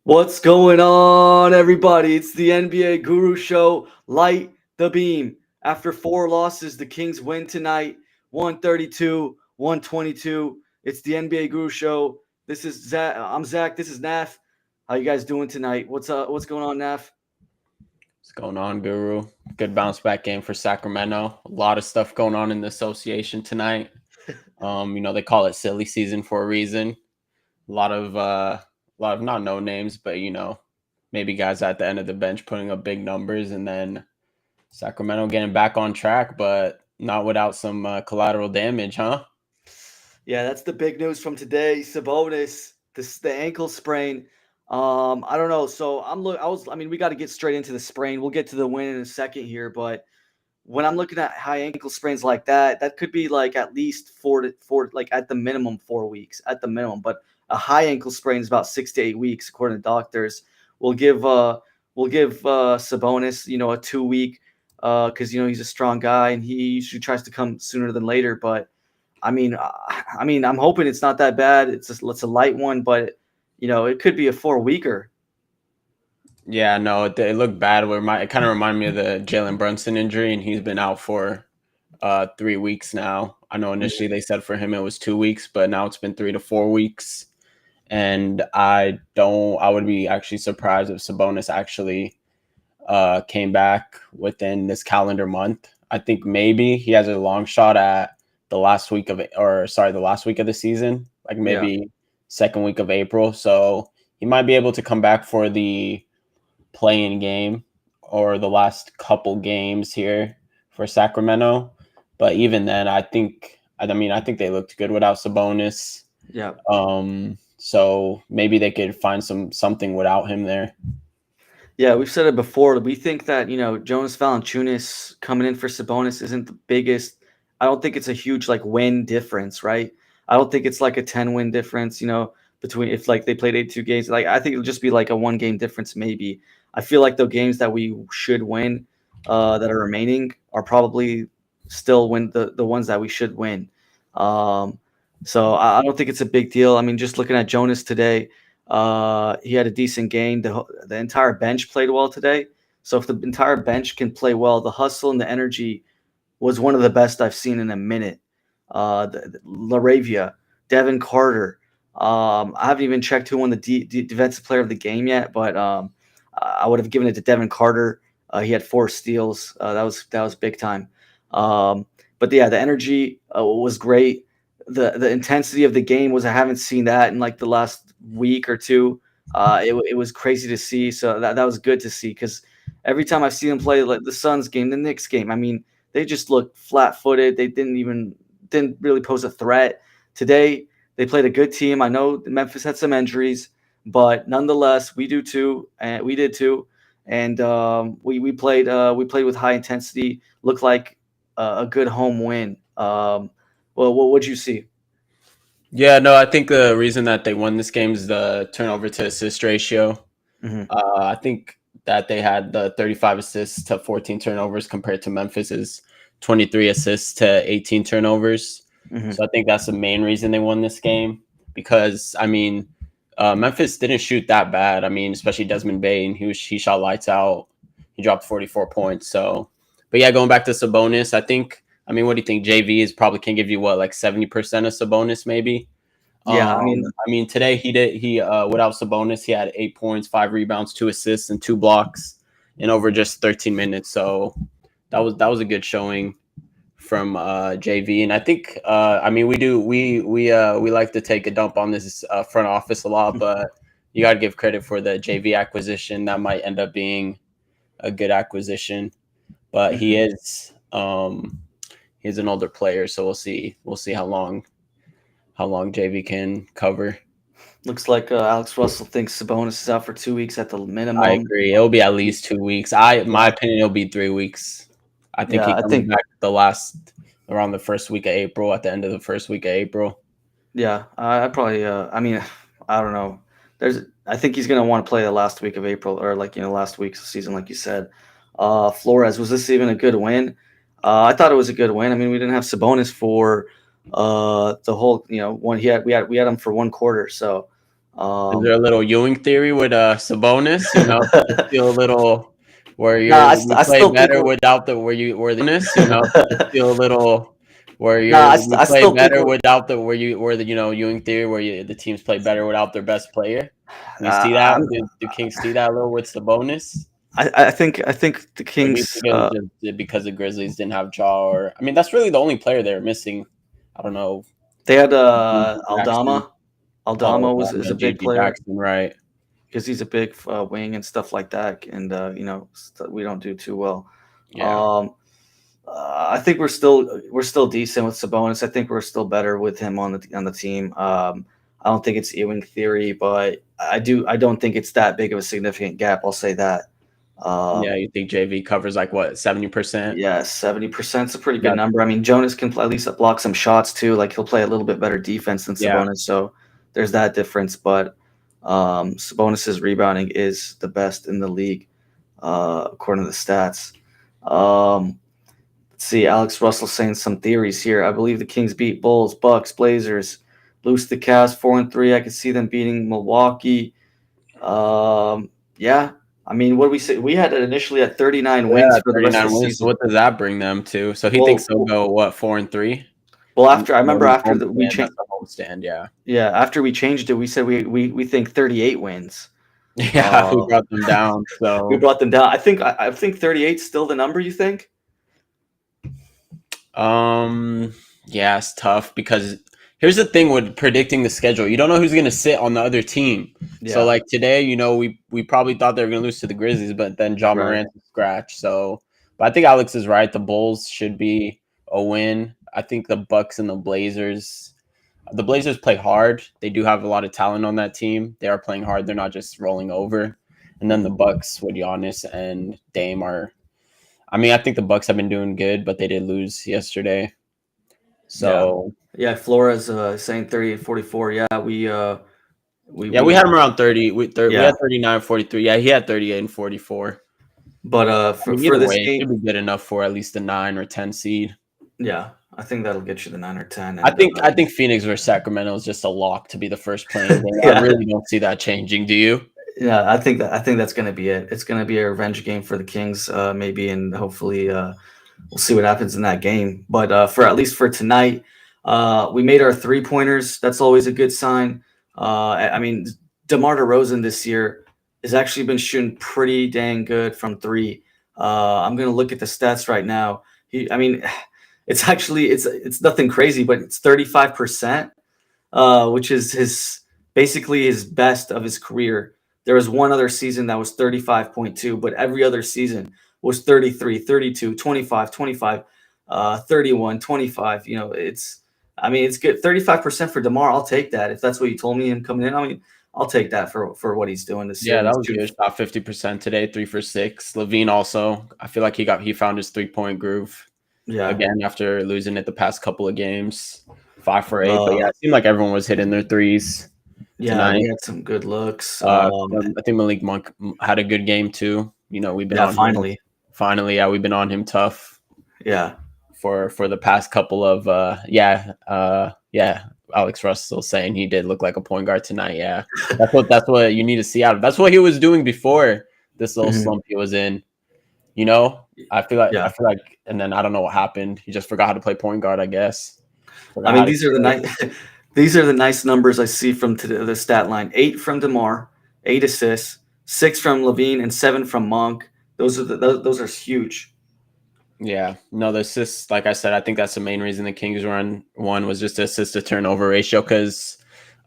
What's going on, everybody? It's the NBA Guru Show. Light the beam. After 4 losses, the Kings win tonight, 132-122. It's the NBA Guru Show. This is Zach. I'm Zach. This is Naf. How you guys doing tonight? What's What's going on, Naf? What's going on, Guru? Good bounce back game for Sacramento. A lot of stuff going on in the association tonight. They call it silly season for a reason. A lot of not no names, but maybe guys at the end of the bench putting up big numbers, and then Sacramento getting back on track, but not without some collateral damage, huh? Yeah, that's the big news from today. Sabonis, the ankle sprain. I don't know. So we got to get straight into the sprain. We'll get to the win in a second here, but when I'm looking at high ankle sprains like that, that could be like at least like at the minimum 4 weeks at the minimum. But a high ankle sprain is about 6 to 8 weeks, according to doctors. We'll give Sabonis, a 2 week, because he's a strong guy and he usually tries to come sooner than later. But I'm hoping it's not that bad. It's a light one, but it could be a 4 weeker. Yeah, no, it looked bad. It kind of reminded me of the Jalen Brunson injury, and he's been out for 3 weeks now. I know initially they said for him it was 2 weeks, but now it's been 3 to 4 weeks. And I would be actually surprised if Sabonis actually came back within this calendar month. I think maybe he has a long shot at the last week of the season, like maybe second week of April. So he might be able to come back for the play-in game or the last couple games here for Sacramento. But even then, I think they looked good without Sabonis. Yeah. So maybe they could find something without him there. Yeah, we've said it before. We think that, Jonas Valanciunas coming in for Sabonis isn't the biggest. I don't think it's a huge like win difference, right? I don't think it's like a 10-win difference, between if like they played 82 games. Like I think it'll just be like a 1 game difference maybe. I feel like the games that we should win that are remaining are probably still win the ones that we should win. So I don't think it's a big deal. I mean, just looking at Jonas today, he had a decent game. The entire bench played well today. So if the entire bench can play well, the hustle and the energy was one of the best I've seen in a minute. Laravia, Devin Carter. I haven't even checked who won the defensive player of the game yet, but I would have given it to Devin Carter. He had 4 steals. That was big time. But yeah, the energy was great. The intensity of the game was I haven't seen that in like the last week or two. It was crazy to see. So that was good to see because every time I see them play like the Suns game, the Knicks game, I mean, they just looked flat-footed. They didn't really pose a threat. Today they played a good team. I know Memphis had some injuries, but nonetheless, we did too, and we played with high intensity. Looked like a good home win. Well, what would you see? Yeah, no, I think the reason that they won this game is the turnover to assist ratio. Mm-hmm. I think that they had the 35 assists to 14 turnovers compared to Memphis's 23 assists to 18 turnovers. Mm-hmm. So I think that's the main reason they won this game because Memphis didn't shoot that bad. I mean, especially Desmond Bane, he shot lights out. He dropped 44 points. So, but yeah, going back to Sabonis, what do you think? JV is probably can give you what, like 70% of Sabonis, maybe. Yeah, Today he without Sabonis, he had 8 points, 5 rebounds, 2 assists, and 2 blocks in over just 13 minutes. So that was a good showing from JV. And I think we like to take a dump on this front office a lot, but you got to give credit for the JV acquisition. That might end up being a good acquisition, but he is he's an older player, so we'll see how long JV can cover. looks like Alex Russell thinks Sabonis is out for 2 weeks at the minimum. I agree. It'll be at least 2 weeks. My opinion, it'll be 3 weeks. I think he comes back around the first week of April, at the end of the first week of April. Yeah, I probably. I don't know. I think he's gonna want to play the last week of April or last week's season, like you said. Flores, was this even a good win? I thought it was a good win. I mean, we didn't have Sabonis for the whole one. We had him for 1 quarter, so Is there a little Ewing theory with Sabonis? To feel a little where Nah, you I play still think better we're. without the where the to feel a little where Nah, you I play still think better we're. without the where the Ewing theory the teams play better without their best player. Do you see that? I'm, Do Kings see that a little with Sabonis? I think the Or do you Kings. think it was just because the Grizzlies didn't have Jaw? Or I mean, that's really the only player they were missing. I don't know. They had JG Jackson. Aldama. Oh, Aldama is yeah, a big JG player Jackson, right? because he's a big wing and stuff like that, and we don't do too well. Yeah. Um, I think we're still decent with Sabonis. I think we're still better with him on the team. I don't think it's Ewing theory, but I don't think it's that big of a significant gap. I'll say that. Yeah, Um, you think JV covers like what, 70%? yeah, 70% is a pretty good That number. I mean, Jonas can at least block some shots too. Like he'll play a little bit better defense than yeah. Sabonis, so there's that difference. But Sabonis's rebounding is the best in the league, according to the stats. Um, let's see, Alex Russell saying some theories here. I believe the Kings beat Bulls, Bucks, Blazers, lose the Cavs 4-3. I could see them beating Milwaukee. Yeah. I mean, what did we say? We had it initially at 39 wins Yeah, for the rest of 39 the wins. So season. what does that bring them to? So he thinks Well, they'll go what, 4-3? well, after I Well, remember after that we that's changed. a homestand, yeah. Yeah, after we changed it, we said we think 38 wins. Yeah, we Uh, brought them down. we So brought them down. I think 38 is still the number. You think? yeah, it's tough because here's the thing with predicting the schedule. You don't know who's gonna sit on the other team. So Yeah. like today, we probably thought they were gonna lose to the Grizzlies, but then John Right. Morant scratch. So but I think Alex is right. The Bulls should be a win. I think the Bucks and the Blazers play hard. They do have a lot of talent on that team. They are playing hard. They're not just rolling over. And then the Bucks with Giannis and Dame are. I mean, I think the Bucks have been doing good, but they did lose yesterday. Yeah. So Yeah. Flores saying 38-44. Yeah, we we had him around 30. We yeah. had 39, 43. Yeah, he had 38 and 44. But I mean, for either this way, it game, should be good enough for at least a 9 or 10 seed. yeah, I think that'll get you the 9 or 10. I And think I think Phoenix versus Sacramento is just a lock to be the first playing game. I yeah, really don't see that changing. Do you? yeah, I think that's gonna be it. It's gonna be a revenge game for the Kings, maybe, and hopefully we'll see what happens in that game. But for at least for tonight, we made our 3-pointers. That's always a good sign. I mean, DeMar DeRozan this year has actually been shooting pretty dang good from three. I'm gonna look at the stats right now. I mean, it's nothing crazy, but it's 35%, which is his basically his best of his career. There was one other season that was 35.2, but every other season was 33, 32, 25, 25, 31, 25. I mean, it's good. 35% for DeMar. I'll take that. If that's what you told me him coming in, I mean, I'll take that for what he's doing this year. Yeah, And that he's was shooting, good. Shot 50% today, 3 for 6. Levine also. I feel like he found his 3-point groove yeah. again after losing it the past couple of games. 5 for 8. But Uh, yeah, it seemed like everyone was hitting their threes yeah, we tonight. had some good looks. I think Malik Monk had a good game too. We've been Yeah, on him. finally. Finally, yeah, we've been on him tough Yeah. for the past couple of yeah. Alex Russell saying he did look like a point guard tonight. Yeah, that's what you need to see out of. That's what he was doing before this little Mhm. slump he was in. Yeah. I feel like, and then I don't know what happened. He just forgot how to play point guard. I guess. I Forgot mean, how to shoot. these are the nice numbers I see from the stat line. 8 from DeMar, 8 assists, 6 from Levine, and 7 from Monk. Those are huge. Yeah, no, the assists, like I said, I think that's the main reason the Kings won was just the assist to turnover ratio. Because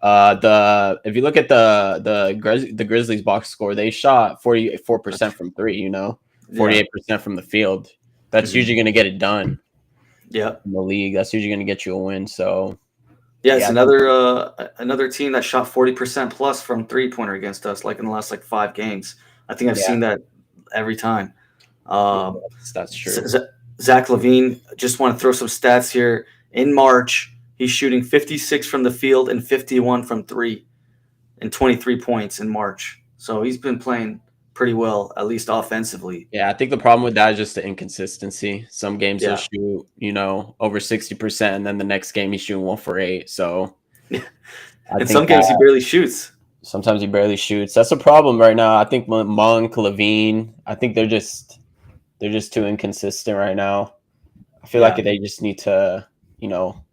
the if you look at the Grizzlies box score, they shot 44% from three. Yeah. 48% from the field. That's Mhm. usually going to get it done Yeah. in the league. That's usually going to get you a win. So Yeah, it's yeah, another team that shot 40% plus from three-pointer against us, like in the last 5 games. I think I've yeah, seen that every time. yeah, Um, that's true. Zach Levine, just want to throw some stats here. In March, he's shooting 56 from the field and 51 from three, and 23 points in March. So he's been playing pretty well, at least offensively. Yeah, I think the problem with that is just the inconsistency. Some games he'll Yeah. shoot, over 60%, and then the next game he's shooting 1 for 8. So I In think some games, he barely shoots. Sometimes he barely shoots. That's a problem right now. I think Monk, Levine, I think they're just too inconsistent right now. I feel like Yeah. they just need to, you know,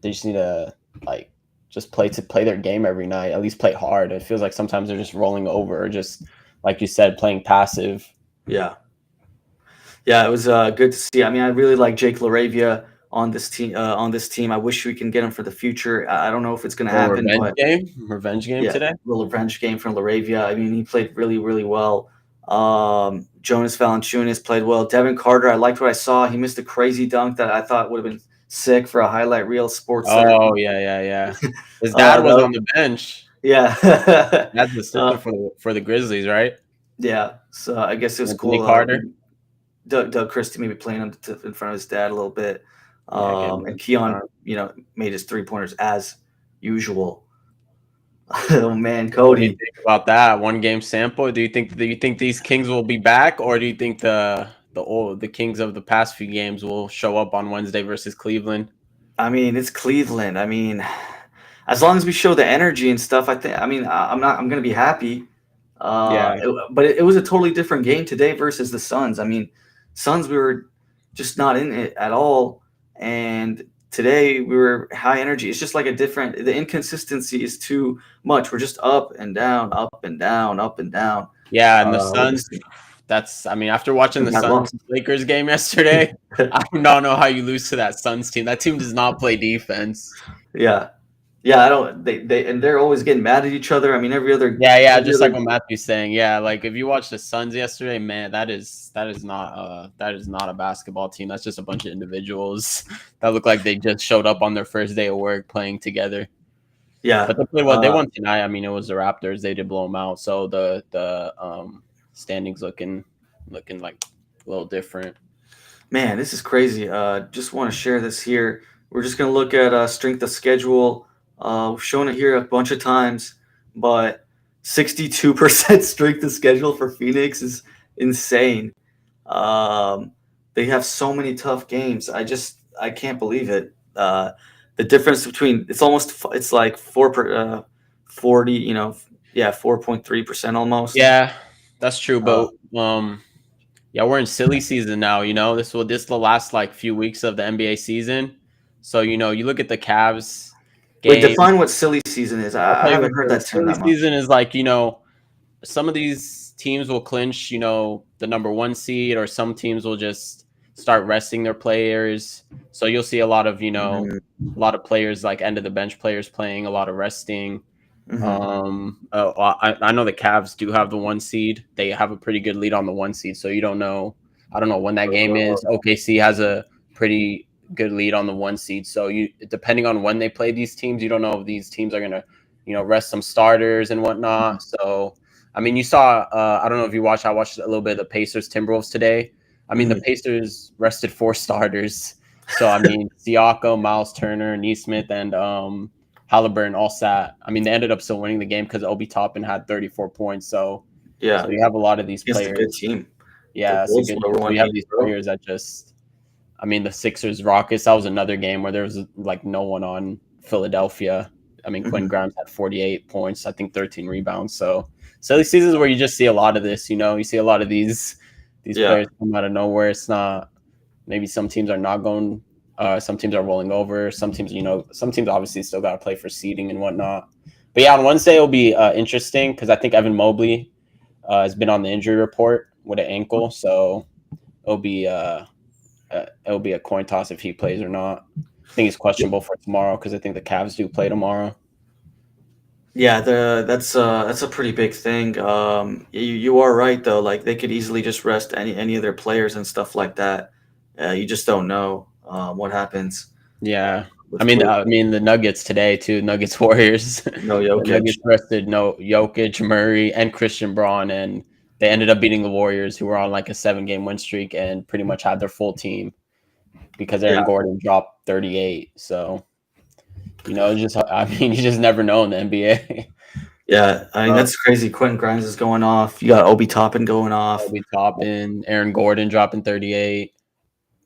they just need to like just play their game every night. At least play hard. It feels like sometimes they're just rolling over, or just like you said, playing passive. Yeah. Yeah, it was good to see. I mean, I really like Jake LaRavia on this team. I wish we can get him for the future. I don't know if it's going to Or happen, but revenge game yeah, today. little revenge game from LaRavia. I mean, he played really, really well. Jonas Valanciunas played well. Devin Carter, I liked what I saw. He missed a crazy dunk that I thought would have been sick for a highlight reel. Sports Center. Oh yeah. His dad was That, on the bench. yeah, That's the assistant uh, for the Grizzlies, right? yeah. So I guess it was Anthony cool. Carter. Doug Christie maybe playing him in front of his dad a little bit. Yeah, getting And him Keon, time. made his 3-pointers as usual. Oh man, What do you Cody. think about that one game sample? Do you think these Kings will be back, or do you think the Kings of the past few games will show up on Wednesday versus Cleveland? I mean, it's Cleveland. I mean, as long as we show the energy and stuff, I think. I mean, I'm gonna be happy. Yeah, But it was a totally different game today versus the Suns. I mean, Suns we were just not in it at all, and today we were high energy. It's just like a different. The inconsistency is too much. We're just up and down, up and down, up and down. yeah, and the With this Suns. I mean, after watching we the got Suns lost. Lakers game yesterday, I do not know how you lose to that Suns team. That team does not play defense. Yeah, yeah. I don't. They're always getting mad at each other. I mean, Yeah, every just like other what Matthew's saying. Yeah, like if you watch the Suns yesterday, man, that is not a basketball team. That's just a bunch of individuals that look like they just showed up on their first day of work playing together. yeah. But they played well. They won tonight. I mean, it was the Raptors. They did blow them out. So the standings looking like a little different. Man, this is crazy. Just want to share this here. We're just going to look at strength of schedule. We've shown it here a bunch of times, but 62% strength of schedule for Phoenix is insane. Um, they have so many tough games. I can't believe it. The difference between it's like 40, 4.3% almost. Yeah, that's true. Uh, But yeah, we're in silly season now. This is the last like few weeks of the NBA season. So you look at the Cavs Wait, game. define what silly season is. I'll I tell you haven't what heard the that term silly that much. season is like. Some of these teams will clinch, the number one seed, or some teams will just start resting their players. So you'll see a lot of, Mhm, a lot of players like end of the bench players playing, a lot of resting. mhm. I know the Cavs do have the one seed. They have a pretty good lead on the one seed. So you don't know. I don't know when that game is. OKC has a pretty good lead on the one seed. So depending on when they play these teams, you don't know if these teams are gonna, rest some starters and whatnot. So I mean, you saw. I don't know if you watched. I watched a little bit of the Pacers Timberwolves today. I mean, the Mhm. Pacers rested 4 starters. So I mean, Siakam, Miles Turner, Neesmith, and Halliburton all sat. I mean, they ended up still winning the game because Obi Toppin had 34 points. So Yeah, you have a lot of these against a good players. team. The Yeah, it's a Wolves good. were So one you have eight, these bro. players that just. I mean, the Sixers Rockets. That was another game where there was like no one on Philadelphia. I mean, Quentin Mhm. Grimes had 48 points. I think 13 rebounds. So these seasons where you just see a lot of this. You see a lot of these Yeah. players come out of nowhere. It's not. Maybe some teams are not going. Some teams are rolling over. Some teams obviously still got to play for seeding and whatnot. But yeah, on Wednesday it'll be interesting because I think Evan Mobley has been on the injury report with an ankle, so it'll be it'll be a coin toss if he plays or not. I think he's questionable for tomorrow because I think the Cavs do play tomorrow. Yeah, that's a pretty big thing. You are right though. Like they could easily just rest any of their players and stuff like that. You just don't know what happens Yeah, I with mean, Cleveland. the Nuggets today too. Nuggets Warriors. No The Jokic. Nuggets rested no Jokic, Murray, and Christian Braun, and they ended up beating the Warriors, who were on like a 7-game win streak and pretty much had their full team because Yeah, Aaron Gordon dropped 38. So just I mean, you just never know in the NBA. yeah. I mean that's crazy. Quentin Grimes is going off. You got Obi Toppin going off. Obi Toppin, Aaron Gordon dropping 38.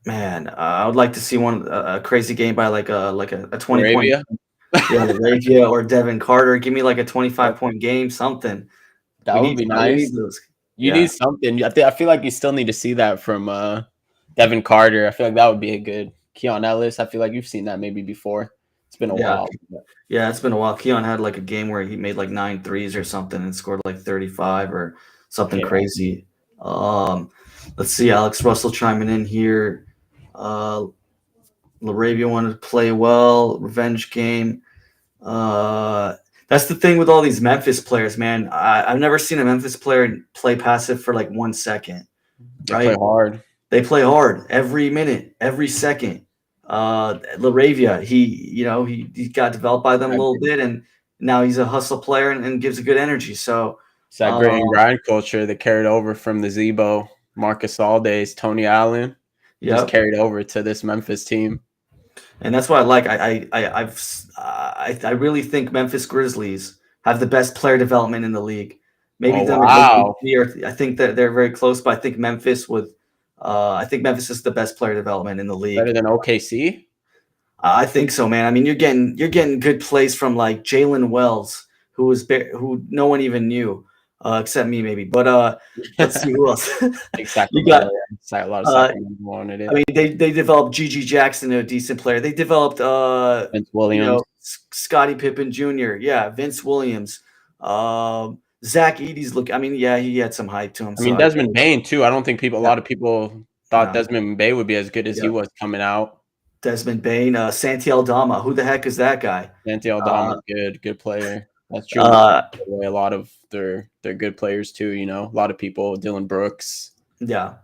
Man, I would like to see a crazy game by like a 20 point. Laravia. Yeah, Laravia or Devin Carter. Give me like a 25-point game, something. That would be We need nice. those. You Yeah. need something. I feel like you still need to see that from Devin Carter. I feel like that would be a good Keon Ellis. I feel like you've seen that maybe before. It's been a Yeah. while. Yeah, it's been a while. Keon had like a game where he made like 9 threes or something and scored like 35 or something Yeah. crazy. Let's see, Alex Russell chiming in here. Laravia wanted to play well, revenge game. That's the thing with all these Memphis players, man. I've never seen a Memphis player play passive for like 1 second, They play right? hard. They play hard every minute, every second. Laravia, he got developed by them a little bit, and now he's a hustle player and gives a good energy. So, It's that grit and grind culture that carried over from the Zebo, Marcus All days, Tony Allen. Just yep. carried over to this Memphis team. And that's what I like. I really think Memphis Grizzlies have the best player development in the league. Maybe Oh them or wow! OKC, I think that they're very close, but I think I think Memphis is the best player development in the Better league. than OKC. I think so, man. I mean, you're getting good plays from like Jalen Wells, who no one even knew, except me maybe. But let's see who else. Like You got. Sacramento. A lot of Uh, Sacramento wanted I it. mean, they developed Gigi Jackson, a decent player. They developed, Vince Williams. Scottie Pippen Jr. Yeah, Vince Williams. Zach Edey's look. I mean, yeah, he had some hype to him. I mean, So Desmond Bain too. I don't think a lot of people thought no, Desmond Bain would be as good as he yeah. was coming out. Desmond Bain, Santi Aldama. Who the heck is that guy? Santi Aldama's good player. That's true. Uh, Away a lot of their good players too. You know, a lot of people. Dylan Brooks. yeah,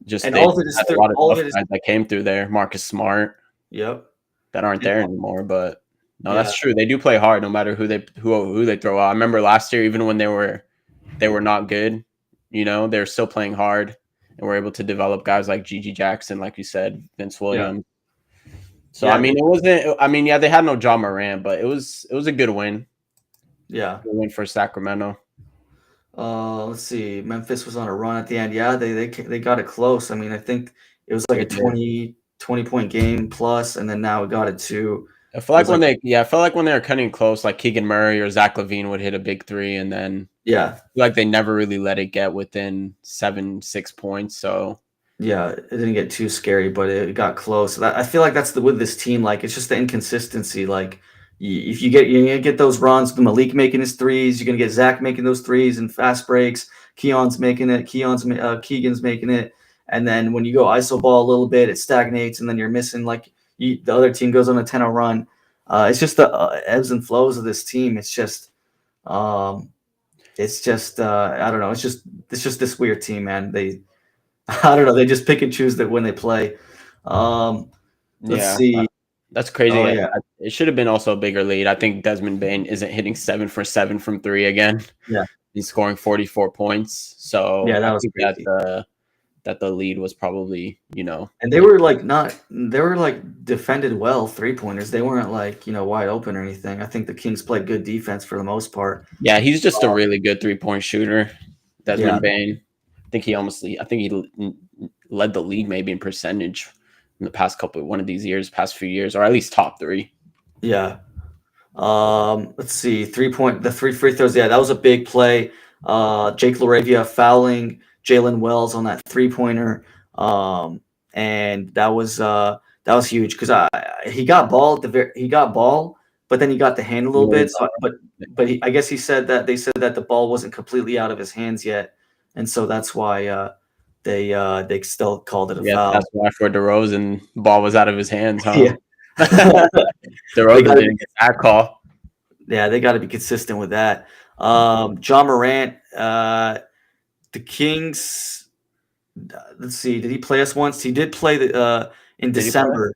Just and they all of it is had a lot of all of tough it is. guys that came through there. Marcus Smart Yep. that aren't And there anymore. But no, yeah, that's true. They do play hard no matter who they throw out. I remember last year, even when they were not good, you know, they're still playing hard and were able to develop guys like Gigi Jackson, like you said, Vince Williams. So yeah, I mean, it wasn't. I mean, yeah, they had no John Moran, but it was a good win. yeah. Good win for Sacramento. Let's see. Memphis was on a run at the end. Yeah, they got it close. I mean, I think it was like They a did. 20-point game plus, and then now it got it to. I feel It like was like I felt like when they were cutting close, like Keegan Murray or Zach LaVine would hit a big three, and then yeah, like they never really let it get within 6 points. So yeah. It didn't get too scary, but it got close. I feel like that's with this team. Like it's just the inconsistency. Like if you're gonna get those runs, the Malik making his threes, you're gonna get Zach making those threes and fast breaks. Keegan's making it, and then when you go iso ball a little bit, it stagnates, and then you're missing the other team goes on a 10-0 run. It's just the ebbs and flows of this team. Um, it's just I don't know. It's just this weird team, man. I don't know. They just pick and choose that when they play. Let's yeah, see. that's crazy. Oh yeah, It should have been also a bigger lead. I think Desmond Bain isn't hitting 7 for 7 from three again. yeah, He's scoring 44 points. So yeah. That I was think crazy. that the lead was probably, you know. And they were like not. They were like defended well 3-pointers. They weren't like wide open or anything. I think the Kings played good defense for the most part. Yeah, he's just a really good 3-point shooter. Yeah, Desmond Bain. I think he led the league maybe in percentage in the past past few years, or at least top 3. yeah. Let's see. The 3 free throws. Yeah, that was a big play. Jake Laravia fouling Jalen Wells on that 3-pointer. And that was huge because he got ball he got ball, but then he got the hand a little bit. So, I guess they said that the ball wasn't completely out of his hands yet, and so that's why they still called it a foul. That's why for DeRozan, the ball was out of his hands, huh? Yeah. DeRozan didn't get that call. Yeah, they got to be consistent with that. John Morant, the Kings. Let's see. Did he play us once? He did play in December.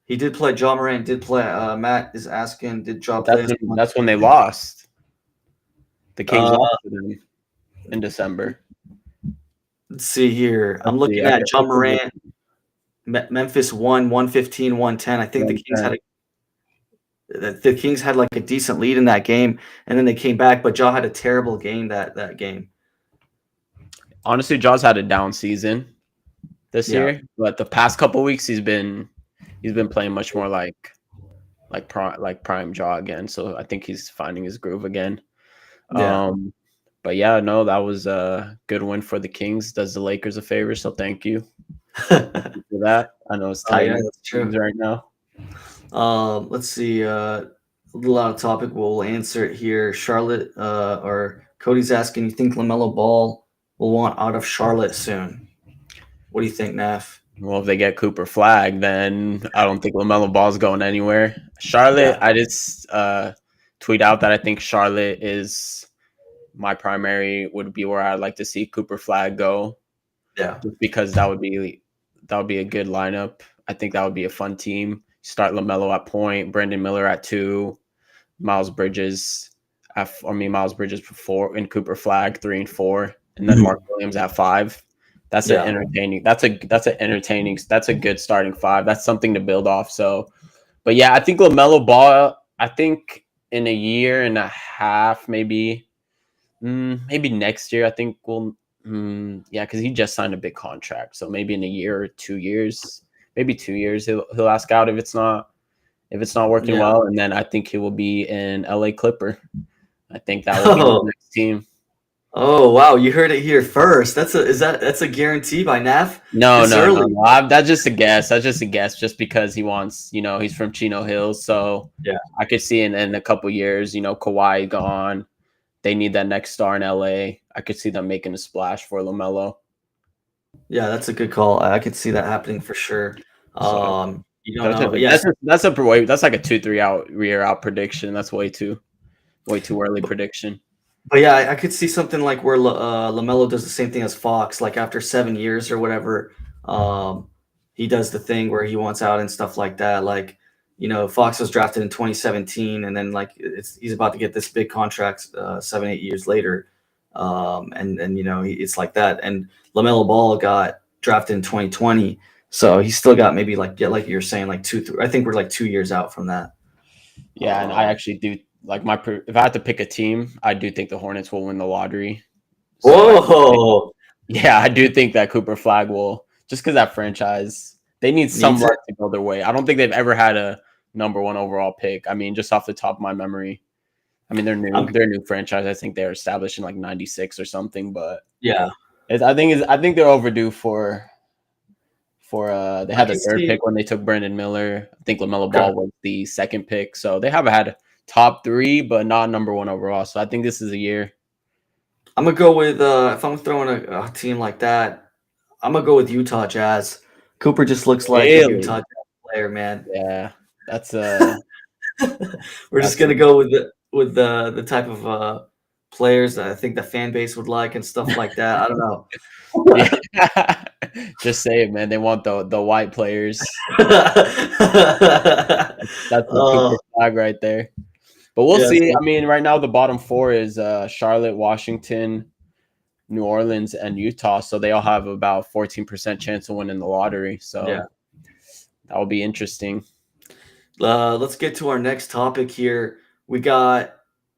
He did play. John Morant did play. Matt is asking, did John play us once? That's when they lost. The Kings lost to them in December. Let's see here. I'm looking at John Morant. Memphis won 115-110. I think the Kings had like a decent lead in that game, and then they came back, but Ja had a terrible game that game. Honestly, Ja's had a down season this year, but the past couple weeks he's been playing much more like prime jaw again. So I think he's finding his groove again. Yeah. But yeah, no, that was a good win for the Kings. Does the Lakers a favor, so thank you. Thank you for that. I know it's Oh tight yeah, that's true. right now. Let's see. A little out of topic. We'll answer it here. Charlotte, or Cody's asking, you think Lamelo Ball will want out of Charlotte soon? What do you think, Naf? Well, if they get Cooper Flag, then I don't think LaMelo Ball's going anywhere. Charlotte, Yeah. I just tweet out that I think Charlotte is my primary, would be where I'd like to see Cooper Flag go, Yeah. just because that would be a good lineup. I think that would be a fun team. Start LaMelo at point, Brandon Miller at 2, Miles Bridges Miles Bridges 4, and Cooper Flag 3 and 4, and then Mark Williams at 5. That's an Yeah. entertaining. That's a good starting 5. That's something to build off. So, but yeah, I think LaMelo Ball. I think in a year and a half, maybe next year. I think yeah, because he just signed a big contract. So maybe in a year or 2 years, maybe 2 years, he'll ask out if it's not working Yeah. well, and then I think he will be an LA Clipper. I think that will be the next team. Oh wow, you heard it here first. That's a guarantee by Naf? No, This early? That's just a guess. Just because he wants, he's from Chino Hills, so Yeah. I could see in a couple years, Kawhi gone, they need that next star in LA. I could see them making a splash for LaMelo. Yeah, that's a good call. I could see that happening for sure. So You don't know. Yes. that's like a 2-3 year out prediction. That's way too early prediction. But yeah, I could see something like where Lamelo does the same thing as Fox. Like after 7 years or whatever, he does the thing where he wants out and stuff like that. Like, Fox was drafted in 2017, and then like he's about to get this big contract 7-8 years later, and it's like that. And Lamelo Ball got drafted in 2020, so he's still got maybe like you're saying like 2. I think we're like 2 years out from that. Yeah, and I actually do like if I had to pick a team, I do think the Hornets will win the lottery. So Whoa! I do think that Cooper Flag will, just because that franchise, they need some luck to go their way. I don't think they've ever had a number 1 overall pick. I mean, just off the top of my memory, I mean they're new. They're a new franchise. I think they're established in like '96 or something. But yeah, I think they're overdue for. They had the 3rd pick when they took Brandon Miller. I think LaMelo Ball was the 2nd pick, so they haven't had top 3, but not number 1 overall. So I think this is a year. I'm gonna go with if I'm throwing a team like that, I'm gonna go with Utah Jazz. Cooper just looks like a Utah Jazz player, man. Yeah, that's We're just gonna go with the type of players that I think the fan base would like and stuff like that. I don't know. Yeah. Just say it, man. They want the white players. That's the Cooper Flag right there. But we'll see. I mean, right now the bottom 4 is Charlotte, Washington, New Orleans, and Utah. So they all have about 14% chance of winning the lottery. So that will be interesting. Let's get to our next topic here. We got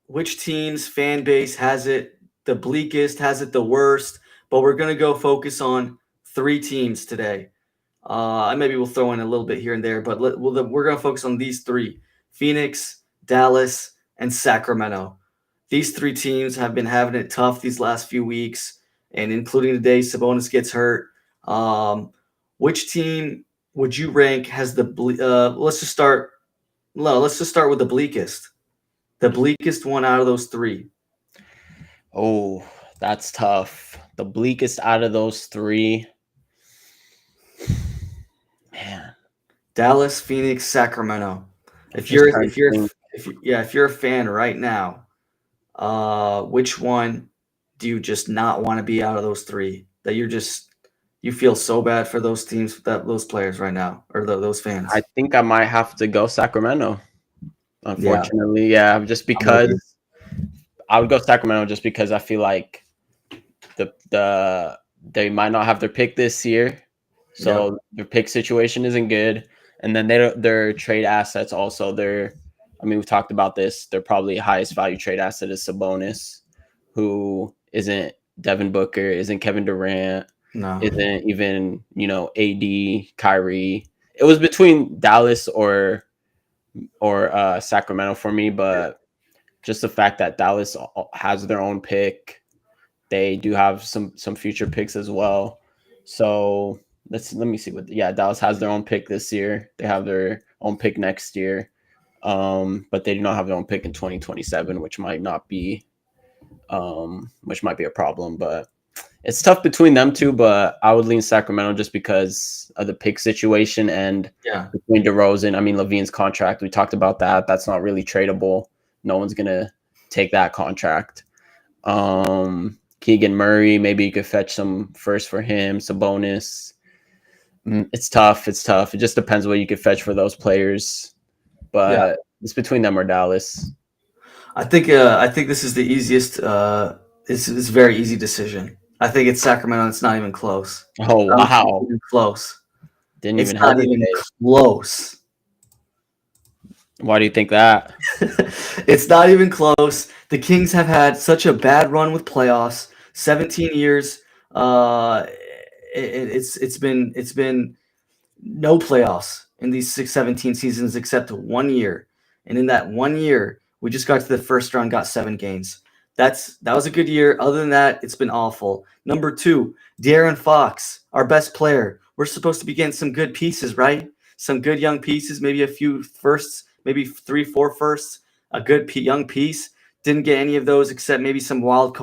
which team's fan base has it the bleakest, has it the worst, but we're going to go focus on 3 teams today. Maybe we'll throw in a little bit here and there, but we're going to focus on these 3: Phoenix, Dallas, and Sacramento. These 3 teams have been having it tough these last few weeks, and including today, Sabonis gets hurt. Which team would you rank has the let's just start with the bleakest. The bleakest one out of those 3. Oh, that's tough. The bleakest out of those 3. Man. Dallas, Phoenix, Sacramento. If you're a fan right now, which one do you just not want to be out of those 3? That you feel so bad for those teams, those players right now, or those fans? I think I might have to go Sacramento. Unfortunately, yeah, just because I would go Sacramento, just because I feel like they might not have their pick this year, so their pick situation isn't good, and then their trade assets also. We've talked about this. They're probably highest value trade asset is Sabonis, who isn't Devin Booker, isn't Kevin Durant, isn't even AD, Kyrie. It was between Dallas or or Sacramento for me, but just the fact that Dallas has their own pick, they do have some future picks as well. So let me see Dallas has their own pick this year. They have their own pick next year, but they do not have their own pick in 2027, which might be a problem. But it's tough between them two. But I would lean Sacramento just because of the pick situation and between DeRozan. I mean, LaVine's contract. We talked about that. That's not really tradable. No one's gonna take that contract. Keegan Murray, maybe you could fetch some first for him, Sabonis. It's tough. It just depends what you could fetch for those players. But it's between them or Dallas. I think this is the easiest. It's a very easy decision. I think it's Sacramento. It's not even close. Oh wow, even close. It's not even close. Why do you think that? It's not even close. The Kings have had such a bad run with playoffs. 17 years. It's been no playoffs in these 17 seasons except 1 year. And in that 1 year, we just got to the first round, got 7 games. That was a good year. Other than that, it's been awful. Number 2, De'Aaron Fox, our best player. We're supposed to be getting some good pieces, right? Some good young pieces, maybe a few firsts, maybe 3-4 firsts, a good young piece. Didn't get any of those except maybe a wild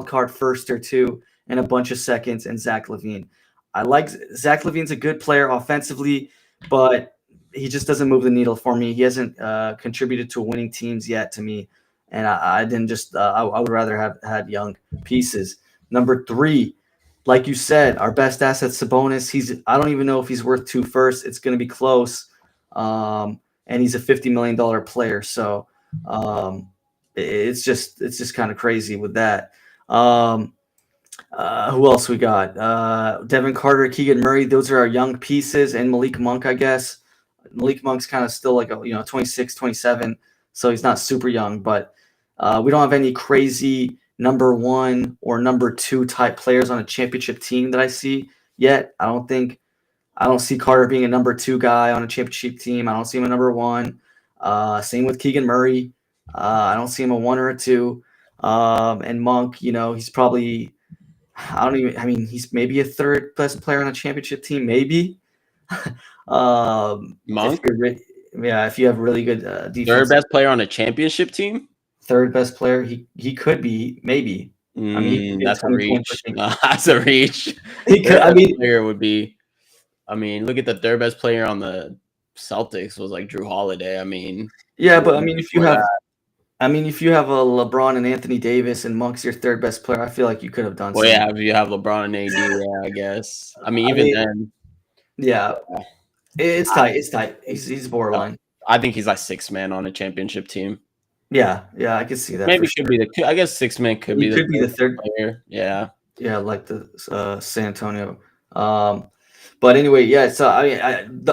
card first or 2, and a bunch of seconds, and Zach LaVine. I like Zach LaVine's a good player offensively, but he just doesn't move the needle for me. He hasn't contributed to winning teams yet to me, and I didn't just. I would rather have had young pieces. Number 3, like you said, our best asset, Sabonis. I don't even know if he's worth 2 firsts. It's going to be close, and he's a $50 million player. So it's just kind of crazy with that. Who else we got? Devin Carter, Keegan Murray. Those are our young pieces, and Malik Monk, I guess. Malik Monk's kind of still like 26, 27, so he's not super young, but we don't have any crazy number 1 or number 2 type players on a championship team that I see yet. I don't see Carter being a number 2 guy on a championship team. I don't see him a number 1. Same with Keegan Murray. I don't see him a 1 or a 2. And Monk, he's probably, he's maybe a 3rd best player on a championship team, maybe. Monk? If you have really good defense. 3rd best player on a championship team? 3rd best player. He could be, maybe. That's a reach. That's a reach. He could. Player would be. Look at the 3rd best player on the Celtics was like Drew Holiday. But if you have a LeBron and Anthony Davis and Monk's your 3rd best player, I feel like you could have done. Well, if you have LeBron and AD, I guess. Then. Yeah, it's tight. It's tight. He's borderline. I think he's like 6th man on a championship team. Yeah, I can see that. Maybe should be I guess 6th man could be the 3rd player. Yeah, like the San Antonio. But anyway, so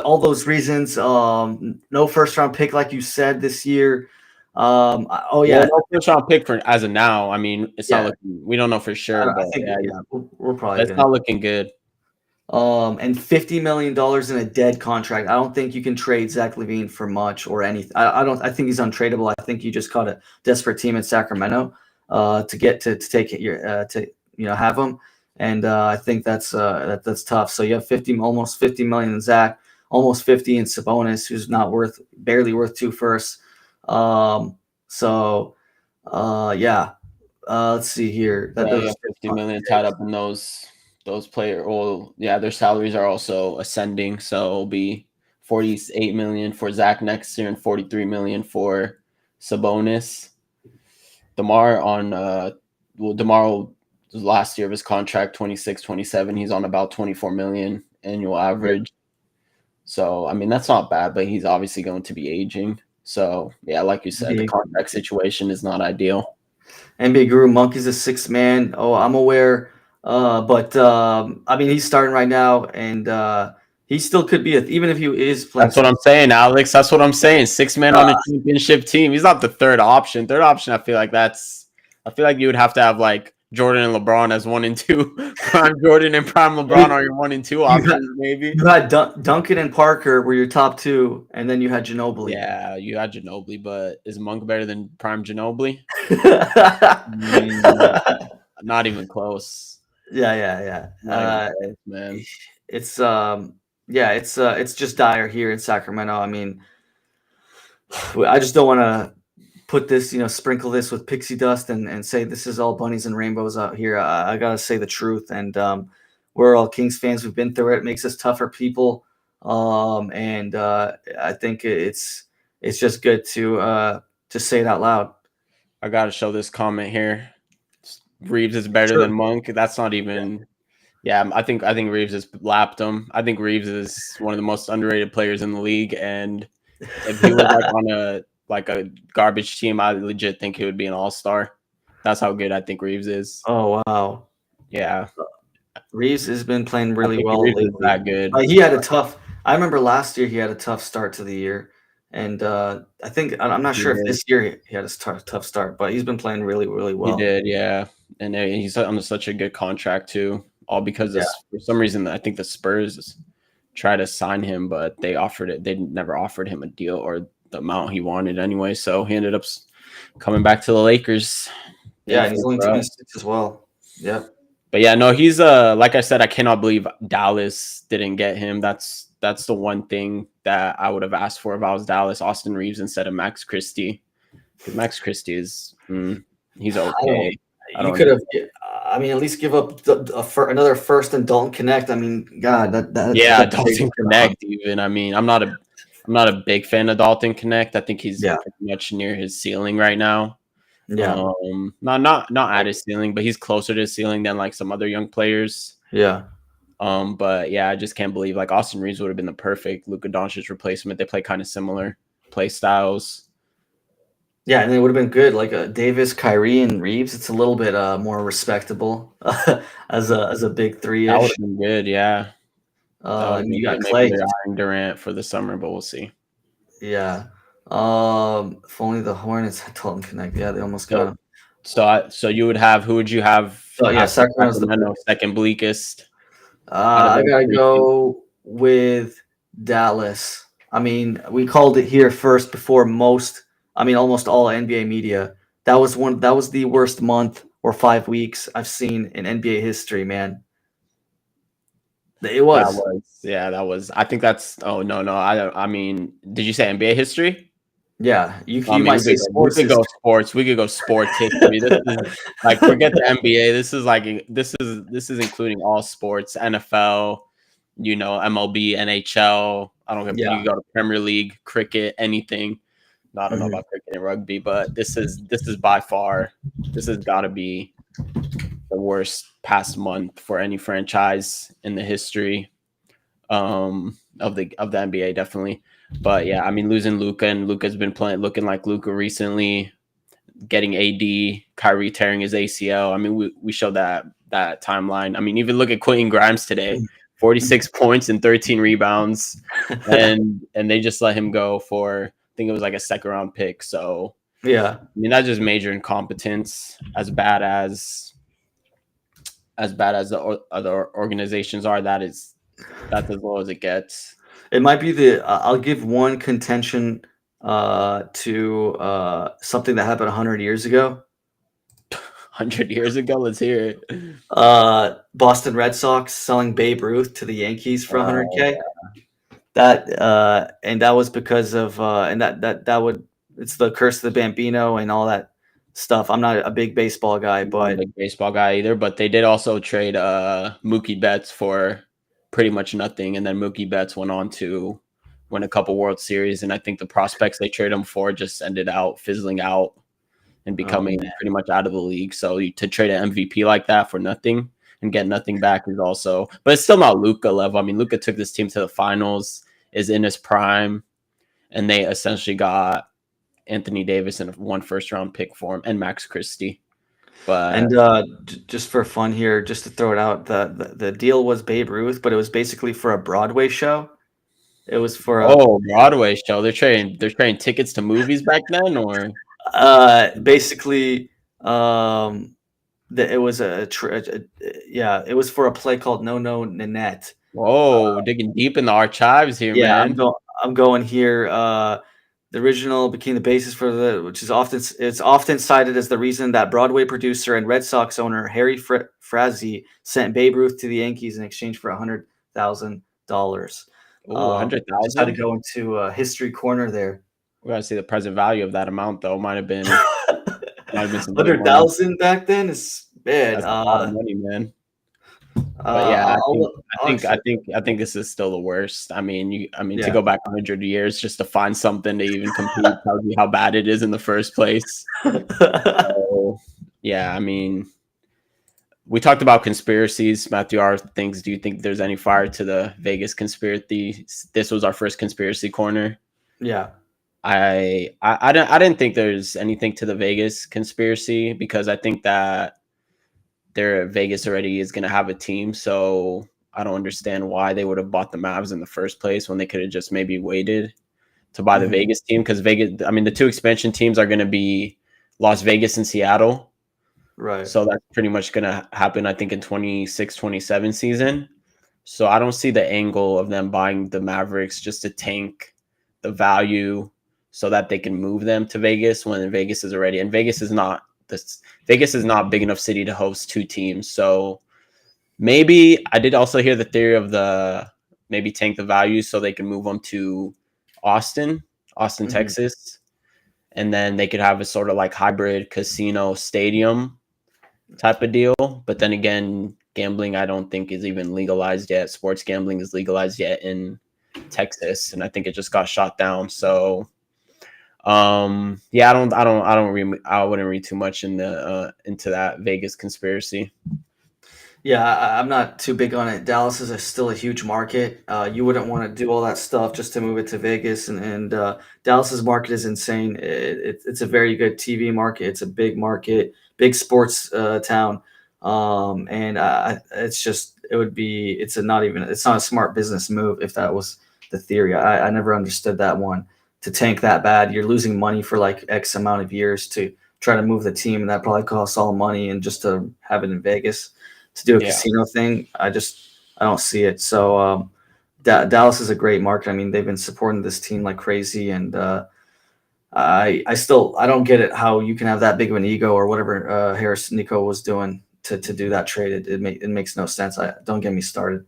all those reasons. No first round pick, like you said, this year. No first round pick for as of now. It's not looking. We don't know for sure, but we're probably. It's not looking good. And $50 million in a dead contract. I don't think you can trade Zach LaVine for much or anything. I think he's untradeable. I think you just caught a desperate team in Sacramento to get to take it to have him. And I think that's tough. So you have almost $50 million in Zach, almost 50 in Sabonis, who's barely worth 2 firsts. Let's see here. There's $50 million tied up in those players. Their salaries are also ascending, so it'll be $48 million for Zach next year and $43 million for Sabonis. DeMar last year of his contract 26, 27. He's on about 24 million annual average. So that's not bad, but he's obviously going to be aging. So like you said, the contract situation is not ideal. NBA Guru Monk is a 6th man. Oh, I'm aware. But he's starting right now, and he still could be even if he is playing. That's what I'm saying, Alex. That's what I'm saying. 6th man on a championship team. He's not the 3rd option. 3rd option, I feel like you would have to have like Jordan and LeBron as 1 and 2. Prime Jordan and Prime LeBron are your 1 and 2 options, maybe. You had Duncan and Parker were your top two, and then you had Ginobili. Yeah, you had Ginobili, but is Monk better than Prime Ginobili? Not even close. Yeah. Man. It's it's just dire here in Sacramento. I mean, I just don't want to put this, sprinkle this with pixie dust and say this is all bunnies and rainbows out here. I gotta say the truth, and we're all Kings fans. We've been through it. It makes us tougher people, and I think it's just good to say it out loud. I gotta show this comment here. Reeves is better than Monk. That's not even. Yeah, I think Reeves has lapped him. I think Reeves is one of the most underrated players in the league, and if he was on a garbage team, I legit think he would be an all-star. That's how good I think Reeves is. Oh wow, yeah, Reeves has been playing really well Reeves lately. is that good. He had a tough. I remember last year he had a tough start to the year, and I think I'm not sure if this year he had a tough start, but he's been playing really, really well. He did, yeah, and he's on such a good contract too. All because for some reason I think the Spurs tried to sign him, but they never offered him a deal or the amount he wanted anyway. So he ended up coming back to the Lakers. Yeah, and he's only 26 as well. Yeah. But yeah, no, he's like I said, I cannot believe Dallas didn't get him. That's the one thing that I would have asked for if I was Dallas. Austin Reeves instead of Max Christie. Because Max Christie is he's okay. You could have, at least give up another first and Dalton Connect. I mean, God, Dalton Connect. Even I'm not a big fan of Dalton Connect. I think he's pretty much near his ceiling right now. Yeah, not at his ceiling, but he's closer to his ceiling than like some other young players. Yeah. But yeah, I just can't believe like Austin Reeves would have been the perfect Luka Doncic replacement. They play kind of similar play styles. Yeah, and it would have been good, like Davis, Kyrie, and Reeves. It's a little bit more respectable as a big three-ish. That would have been good, yeah. You got Clay. Maybe they're Durant for the summer, but we'll see. Yeah. If only the Hornets had Dalton Connect. Yeah, they almost got him. So you would have, who would you have? Oh yeah, Sacramento's the second bleakest. I gotta go with Dallas. I mean, we called it here first before almost all NBA media. That was the worst month or 5 weeks I've seen in NBA history, man. It was. That was. I think that's. Oh no. I mean, did you say NBA history? Yeah, you might say sports. We could go sports. We could go sports history. This is like forget the NBA. This is including all sports, NFL, MLB, NHL. I don't care. You can go to Premier League, cricket, anything. I don't know about cricket and rugby, but this is by far. This has got to be the worst past month for any franchise in the history of the NBA, definitely. But yeah, I mean, losing Luka, and Luka's been looking like Luka recently, getting AD, Kyrie tearing his ACL. I mean, we showed that timeline. I mean, even look at Quentin Grimes today, 46 points and 13 rebounds, and they just let him go for, I think it was like a second round pick. So yeah, I mean, that's just major incompetence. As bad as the other organizations are, that's as low as it gets. It might be I'll give one contention to something that happened 100 years ago. 100 years ago? Let's hear it. Boston Red Sox selling Babe Ruth to the Yankees for $100K. Yeah. And that was because of it's the curse of the Bambino and all that stuff. I'm not a big baseball guy, but I'm not a big baseball guy either. But they did also trade Mookie Betts for pretty much nothing, and then Mookie Betts went on to win a couple World Series, and I think the prospects they traded him for just ended out fizzling out and becoming pretty much out of the league. So to trade an MVP like that for nothing and get nothing back is also, but it's still not Luka level. I mean, Luka took this team to the finals, is in his prime, and they essentially got Anthony Davis and one first round pick for him and Max Christie. But just for fun here, just to throw it out, the deal was Babe Ruth, but it was basically for a Broadway show. It was for Broadway show. They're trading tickets to movies back then, or basically It was yeah, it was for a play called No No Nanette. Whoa, digging deep in the archives here, Yeah, man. I'm going here. The original became the basis for which is often cited as the reason that Broadway producer and Red Sox owner Harry Frazee sent Babe Ruth to the Yankees in exchange for $100,000. Oh, Just had to 100,000. go into history corner there. We gotta see the present value of that amount, though. Might have been some good money. 100,000 back then is bad. That's a lot of money, man. But yeah, I'll accept. I think this is still the worst. To Yeah. go back 100 years just to find something to even compete tells you how bad it is in the first place. So, yeah, I mean, we talked about conspiracies. Matthew R thinks, do you think there's any fire to the Vegas conspiracy? This was our first conspiracy corner. Yeah. I didn't think there's anything to the Vegas conspiracy because I think that Vegas already is going to have a team. So I don't understand why they would have bought the Mavs in the first place when they could have just maybe waited to buy the Vegas team. Because Vegas, I mean, the two expansion teams are going to be Las Vegas and Seattle. Right. So that's pretty much going to happen, I think, in 26-27 season. So I don't see the angle of them buying the Mavericks just to tank the value so that they can move them to Vegas when Vegas is already, and Vegas is not big enough city to host two teams. So maybe I did also hear the theory of the maybe tank the value so they can move them to Austin, Texas, and then they could have a sort of like hybrid casino stadium type of deal. But then again, gambling I don't think is even legalized yet. Sports gambling is legalized yet in Texas, and I think it just got shot down. So yeah, I wouldn't read too much into that Vegas conspiracy. Yeah, I'm not too big on it. Dallas is still a huge market. You wouldn't want to do all that stuff just to move it to Vegas, and Dallas's market is insane. It's a very good TV market. It's a big market, big sports town, and it's not a smart business move if that was the theory. I never understood that one. To tank that bad, you're losing money for like X amount of years to try to move the team, and that probably costs all money, and just to have it in Vegas to do a Yeah. casino thing, I don't see it. So Dallas is a great market. I mean, they've been supporting this team like crazy, and I don't get it how you can have that big of an ego or whatever Harris Nico was doing to do that trade. It makes no sense. Don't get me started.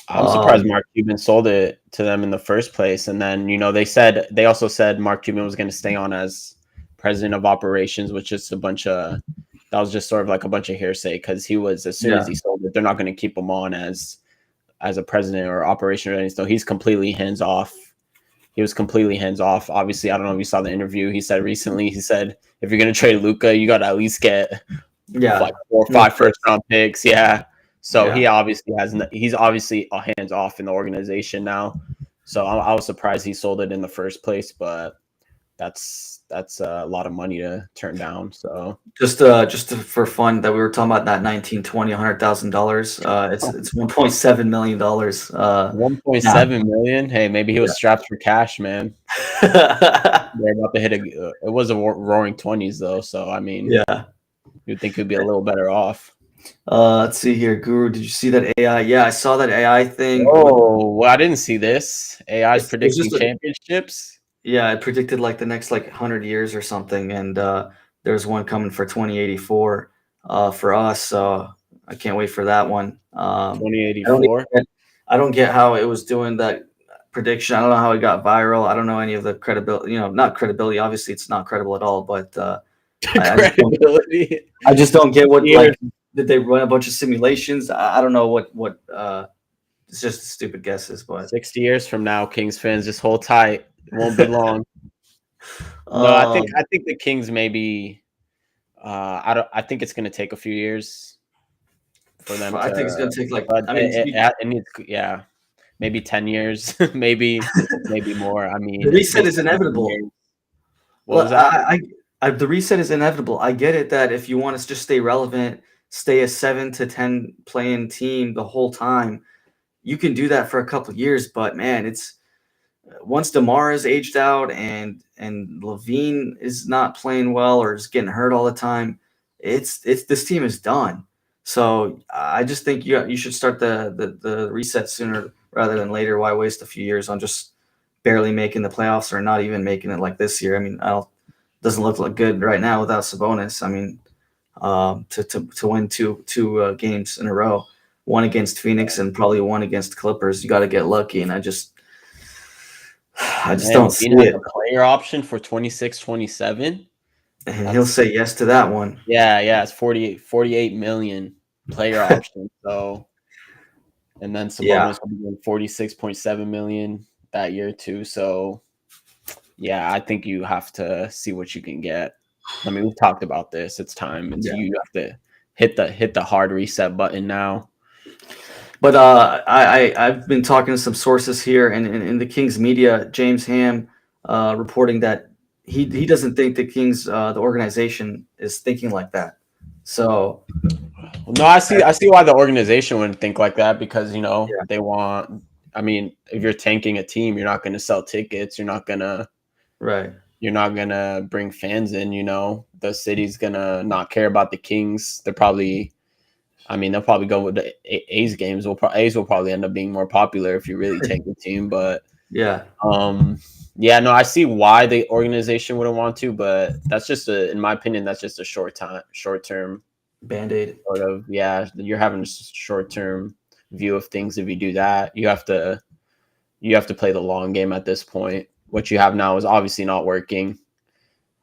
I'm surprised Mark Cuban sold it to them in the first place. And then, they also said Mark Cuban was going to stay on as president of operations, which is that was just sort of like a bunch of hearsay because as soon as he sold it, they're not going to keep him on as a president or operation or anything. So he's completely hands off. He was completely hands off. Obviously, I don't know if you saw the interview. He said recently, if you're going to trade Luka, you got to at least get like 4 or 5 first round picks. Yeah. So he's obviously hands off in the organization now. So I was surprised he sold it in the first place, but that's a lot of money to turn down. So just for fun that we were talking about that 1920 $100,000. It's $1.7 million. 1.7 million. Hey, maybe he was strapped for cash, man. They're about to hit it was a roaring 20s though. So I mean, you'd think he'd be a little better off. Let's see here, Guru. Did you see that AI? Yeah, I saw that AI thing. Oh, well, I didn't see this. AI is predicting championships. Yeah, it predicted like the next 100 years or something, and there's one coming for 2084 for us. So I can't wait for that one. 2084. I don't get how it was doing that prediction. I don't know how it got viral. I don't know any of the credibility. Not credibility. Obviously, it's not credible at all. But credibility. I just don't get what did they run a bunch of simulations? I don't know what. It's just stupid guesses. But 60 years from now, Kings fans, just hold tight. It won't be long. No, I think the Kings maybe. I think it's going to take a few years for them. I think it's going to take it needs, maybe 10 years, maybe more. I mean, the reset is inevitable. What was that? The reset is inevitable. I get it that if you want to just stay relevant, stay a 7 to 10 playing team the whole time, you can do that for a couple of years. But man, it's once DeMar is aged out and Levine is not playing well or is getting hurt all the time, it's this team is done. So I just think you should start the reset sooner rather than later. Why waste a few years on just barely making the playoffs or not even making it like this year? I mean, I don't doesn't look like good right now without Sabonis. I mean, to win two games in a row, one against Phoenix and probably one against Clippers, you got to get lucky. And I just don't And see Bean has it. a player option for 26, 27. And he'll That's say yes to that one. yeah, it's 48 million player option. So and then Yeah, Sabonis will be getting 46.7 million that year too. So yeah, I think you have to see what you can get. I mean, we've talked about this. It's time. It's yeah. you have to hit the hard reset button now. But I've been talking to some sources here, and in the Kings media, James Ham reporting that he doesn't think the Kings the organization is thinking like that. So Well, no, I see why the organization wouldn't think like that because yeah, they want. I mean, if you're tanking a team, you're not going to sell tickets. right. You're not gonna bring fans in. The city's gonna not care about the Kings. They're probably. I mean, they'll probably go with the A's games. A's will probably end up being more popular if you really take the team. But Yeah, yeah, no, I see why the organization wouldn't want to, but that's just in my opinion, that's just a short term Band-Aid. sort of. Yeah, you're having a short term view of things if you do that. You have to play the long game at this point. What you have now is obviously not working.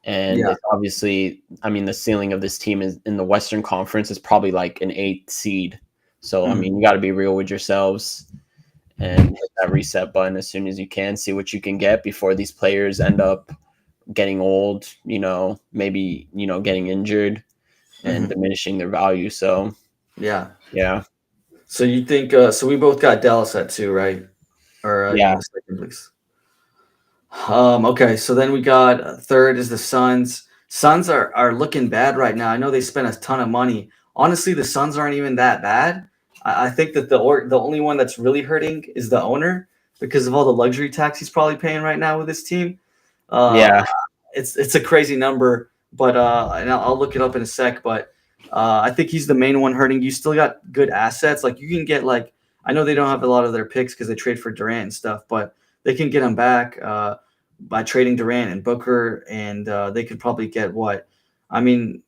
And Yeah, it's obviously, I mean, the ceiling of this team is in the Western Conference is probably like an 8th seed. So, I mhm. mean, you got to be real with yourselves and hit that reset button as soon as you can. See what you can get before these players end up getting old, maybe, getting injured and Mhm. diminishing their value. So, Yeah. yeah. So you think so? We both got Dallas at 2, right? Or you Yeah. want a second, please? Okay, so then we got third is the Suns. Suns are looking bad right now. I know they spent a ton of money. Honestly, the Suns aren't even that bad. I think that the only one that's really hurting is the owner because of all the luxury tax he's probably paying right now with his team. Uh, Yeah. it's a crazy number, but and I'll look it up in a sec. But I think he's the main one hurting. You still got good assets. Like you can get like I know they don't have a lot of their picks because they trade for Durant and stuff, but they can get them back by trading Durant and Booker, and they could probably get what? I mean,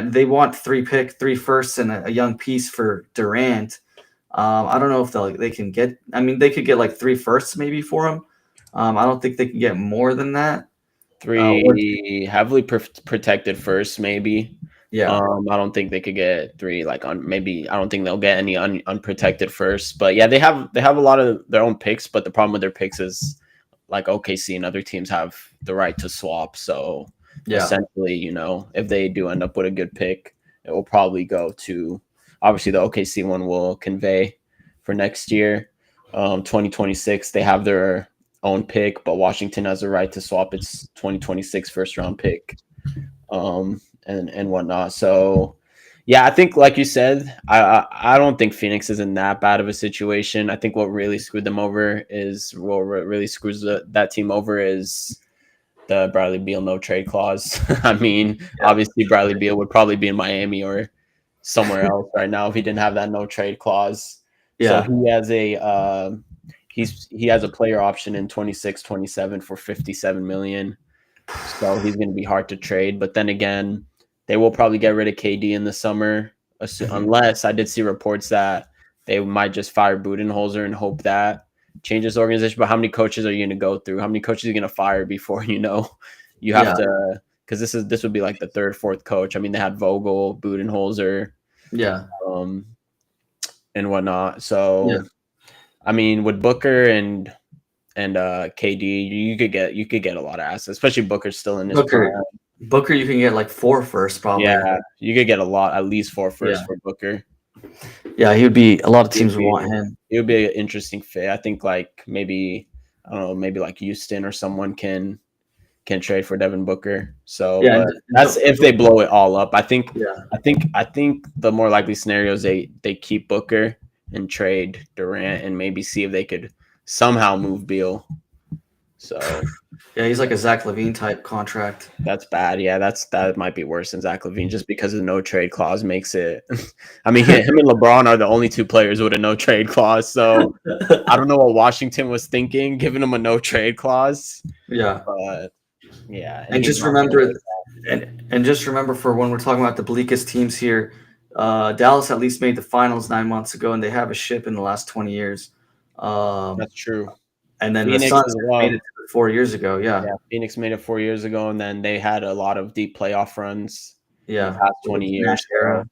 they want three firsts and a young piece for Durant. I don't know if they can get. I mean, they could get like three firsts maybe for him. I don't think they can get more than that. Or 3 heavily protected first, maybe. yeah, I don't think they could get 3 like on maybe. I don't think they'll get any unprotected first. But yeah, they have a lot of their own picks. But the problem with their picks is like OKC and other teams have the right to swap. So yeah, essentially, if they do end up with a good pick, it will probably go to obviously the OKC one will convey for next year. 2026, they have their own pick, but Washington has the right to swap its 2026 first round pick, and whatnot. So, yeah, I think like you said, I don't think Phoenix is in that bad of a situation. I think what really screwed them over is what really screws that team over is the Bradley Beal no trade clause. I mean, yeah, obviously Bradley Beal would probably be in Miami or somewhere else right now if he didn't have that no trade clause. So yeah. he has a player option in 26, 27 for 57 million. So he's going to be hard to trade. But then again, they will probably get rid of KD in the summer, Mhm. unless I did see reports that they might just fire Budenholzer and hope that changes the organization. But how many coaches are you going to go through? How many coaches are you going to fire before you have Yeah, to? Because this would be like the third, fourth coach. I mean, they had Vogel, Budenholzer, yeah, um, and whatnot. yeah. So I mean, with Booker and KD, you could get a lot of assets, especially Booker's still in his prime. Booker, Booker, you can get like four first probably. Yeah, you could get a lot, at least 4 Yeah, first for Booker. yeah. He would be. A lot of He would teams would be want him. he would be an interesting fit. I think like maybe I don't know, maybe like Houston or someone can trade for Devin Booker. So, Yeah, but and that's if they blow it all up. I think yeah. I think I think the more likely scenario is they keep Booker and trade Durant and maybe see if they could somehow move Beal. So Yeah, he's like a Zach LaVine type contract. That's bad. Yeah, that might be worse than Zach LaVine just because the no trade clause makes it. I mean, him and LeBron are the only two players with a no trade clause. So I don't know what Washington was thinking, giving him a no trade clause. Yeah. But yeah, and And he's just not gonna remember, make and just remember for when we're talking about the bleakest teams here, Dallas at least made the finals 9 months ago, and they have a ship in the last 20 years. that's true. And then the Phoenix Suns as made well. it 4 years ago. Yeah, Yeah, Phoenix made it 4 years ago, and then they had a lot of deep playoff runs in the yeah. past With 20 the Nash years. era, So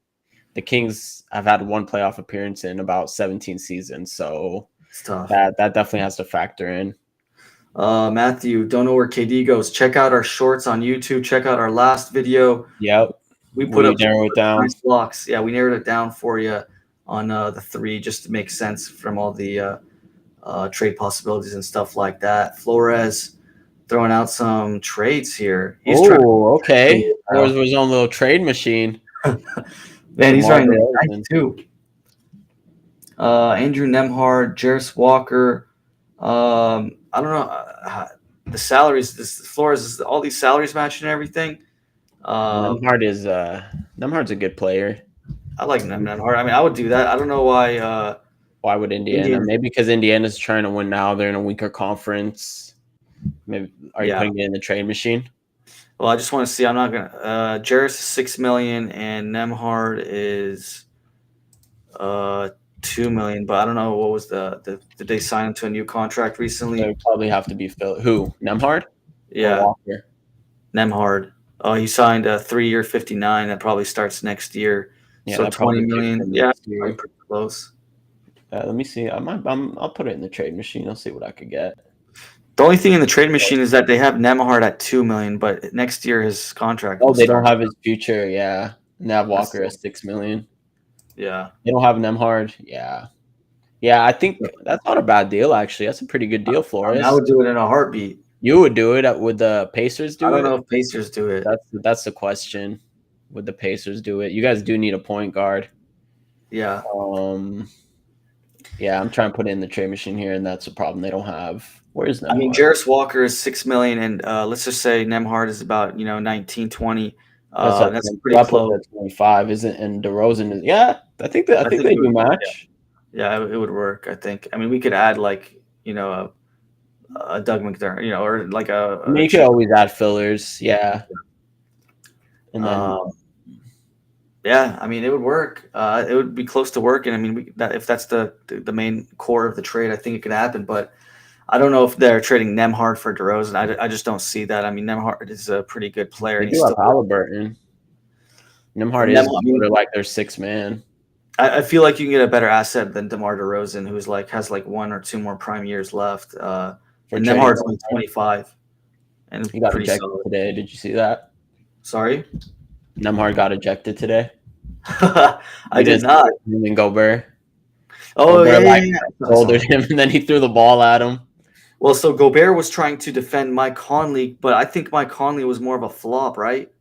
the Kings have had one playoff appearance in about 17 seasons. So it's tough. that definitely has to factor in. Matthew, don't know where KD goes. Check out our shorts on YouTube. Check out our last video. Yep. We put We up narrow it down. nice blocks. Yeah, we narrowed it down for you on the three just to make sense from all the trade possibilities and stuff like that. Flores throwing out some trades here. He's trying Oh, okay. to Flores was his own little trade machine. man, he's DeMar running DeRozan. nice too. Andrew Nemhard, Jarris Walker. I don't know the salaries. This Flores is all these salaries matching and everything. Nemhard's a good player. I like Nemhard. I mean, I would do that. I don't know why. Why would Indiana? Maybe because Indiana's trying to win now. They're in a weaker conference. Maybe are you putting it in the trade machine? Well, I just want to see. I'm not gonna. Jarris is $6 million and Nemhard is $2 million. But I don't know what was the did they sign him to a new contract recently? It would probably have to be Phil. Who? Nemhard? Yeah, Nemhard. Oh, he signed a 3-year 59 that probably starts next year. Yeah, so 20 million. Yeah, pretty close. Let me see. I'll put it in the trade machine. I'll see what I could get. The only thing in the trade machine is that they have Nemhard at $2 million, but next year his contract. Oh, they don't have his future. Yeah, Nav Walker at $6 million. Yeah, they don't have Nemhard. Yeah. I think that's not a bad deal. Actually, that's a pretty good deal, Flores. I would do it in a heartbeat. You would do it. Would the Pacers do it? I don't know if Pacers do it. That's the question. Would the Pacers do it? You guys do need a point guard. Yeah. Yeah, I'm trying to put it in the trade machine here, and that's a problem they don't have. Where's Nemhard? I mean, Jarris Walker is $6 million, and let's just say Nemhard is about 19, 20. That's pretty close. 25, isn't? And DeRozan is. Yeah, I think they do match. Yeah, it would work. I think. I mean, we could add like a Doug McDermott, or like a. I mean, you could always add fillers. Yeah. And then. Yeah, I mean, it would work. It would be close to working. I mean, if that's the main core of the trade, I think it could happen. But I don't know if they're trading Nemhard for DeRozan. I just don't see that. I mean, Nemhard is a pretty good player. They do have Halliburton. Nemhard is like their sixth man. I feel like you can get a better asset than DeMar DeRozan, who's has 1 or 2 more prime years left. And Nemhard's only 25. And he got ejected today. Did you see that? Sorry? Nemhard got ejected today. I did not. And Gobert. Oh, Gobert shouldered him, and then he threw the ball at him. Well, so Gobert was trying to defend Mike Conley, but I think Mike Conley was more of a flop, right?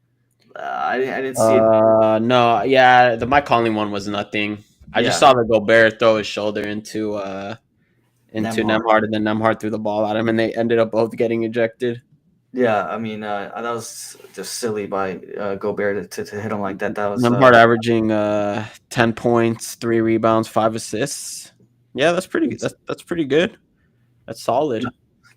I didn't see it. No, yeah, the Mike Conley one was nothing. I just saw the Gobert throw his shoulder into Nemhard, and then Nemhard threw the ball at him, and they ended up both getting ejected. Yeah, I mean, that was just silly by Gobert to hit him like that. That was Nemhard averaging 10 points, 3 rebounds, 5 assists. Yeah, that's pretty good. That's pretty good. That's solid.